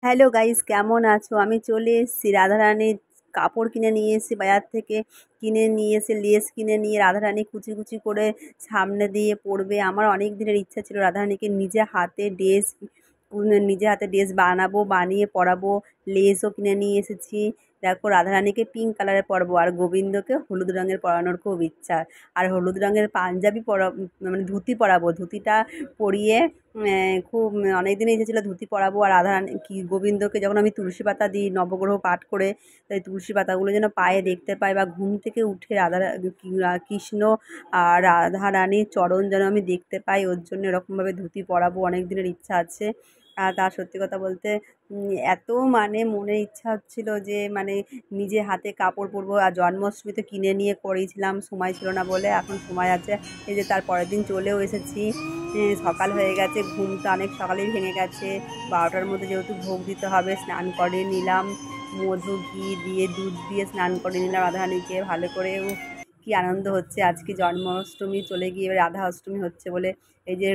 Hello guys, কেমন আছো? আমি চলে এসেছি রাধারানীর কাপড় কিনে নিয়ে এসেছি বাজার থেকে। কিনে নিয়ে এসে লেস কিনে নিয়ে রাধারানী কুচি কুচি করে সামনে দিয়ে পরবে। আমার অনেক দিনের ইচ্ছা ছিল রাধারানীকে নিজে হাতে ড্রেস বানাবো, বানিয়ে পরাবো। লেসও কিনে নিয়ে এসেছি। দেখো, রাধারানীকে পিঙ্ক কালারের পরাবো আর গোবিন্দকে হলুদ রঙের পরানোর খুব ইচ্ছা। আর হলুদ রঙের পাঞ্জাবি মানে ধুতি পরাবো। ধুতিটা পরিয়ে খুব অনেক দিনের ইচ্ছে ছিল ধুতি পরাবো। আর রাধারানী গোবিন্দকে যখন আমি তুলসী পাতা দিই নবগ্রহ পাঠ করে, তাই তুলসী পাতাগুলো যেন পায়ে দেখতে পাই, বা ঘুম থেকে উঠে কৃষ্ণ আর রাধারানীর চরণ যেন আমি দেখতে পাই, ওর জন্য এরকমভাবে ধুতি পরাবো। অনেক দিনের ইচ্ছা আছে। আর তার সত্যি কথা বলতে এত মানে মনে ইচ্ছা হচ্ছিল যে মানে নিজে হাতে কাপড় পরবো। আর জন্মাষ্টমীতে কিনে নিয়ে করেছিলাম, সময় ছিল না বলে। এখন সময় আছে। এই যে তার পরের দিন চলেও এসেছি। সকাল হয়ে গেছে, ঘুমটা অনেক সকালেই ভেঙে গেছে। 12টার মধ্যে যেহেতু ভোগ দিতে হবে, স্নান করে নিলাম। মধু ঘি দিয়ে দুধ দিয়ে স্নান করে নিলাম রাধারানীকে ভালো করে। কি আনন্দ হচ্ছে! আজকে জন্মাষ্টমী চলে গিয়ে এবার রাধা অষ্টমী হচ্ছে বলে এই যে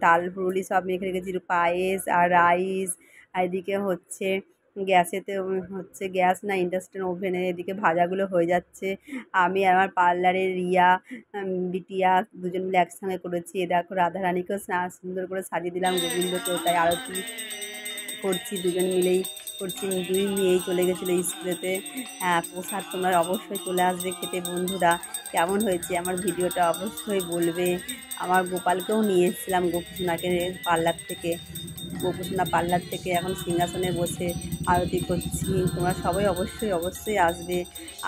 তাল পুরুলি সব মেখে রেখেছি, পায়েস আর রাইস। আর এদিকে হচ্ছে গ্যাসেতে হচ্ছে, গ্যাস না ইন্ডাকশান ওভেনে, এদিকে ভাজাগুলো হয়ে যাচ্ছে। আমি আমার পার্লারের রিয়া বিটিয়া দুজন মিলে একসঙ্গে করেছি। এ দেখো, রাধারানীকেও সুন্দর করে সাজিয়ে দিলাম, গোবিন্দকেও তাই আরতি করছি, দুজন মিলেই করছি। দুই মেয়েই চলে গেছিলো স্কুলেতে। প্রসাদ তোমরা অবশ্যই চলে আসবে খেতে বন্ধুরা। কেমন হয়েছে আমার ভিডিওটা অবশ্যই বলবে। আমার গোপালকেও নিয়ে এসেছিলাম, গোপুসোনা পার্লার থেকে এখন সিংহাসনে বসে আরতি করছি। তোমরা সবাই অবশ্যই অবশ্যই আসবে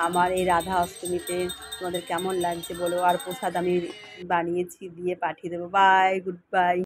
আমার এই রাধা অষ্টমীতে। তোমাদের কেমন লাগছে বলো। আর প্রসাদ আমি বানিয়েছি, দিয়ে পাঠিয়ে দেবো। Bye, good bye.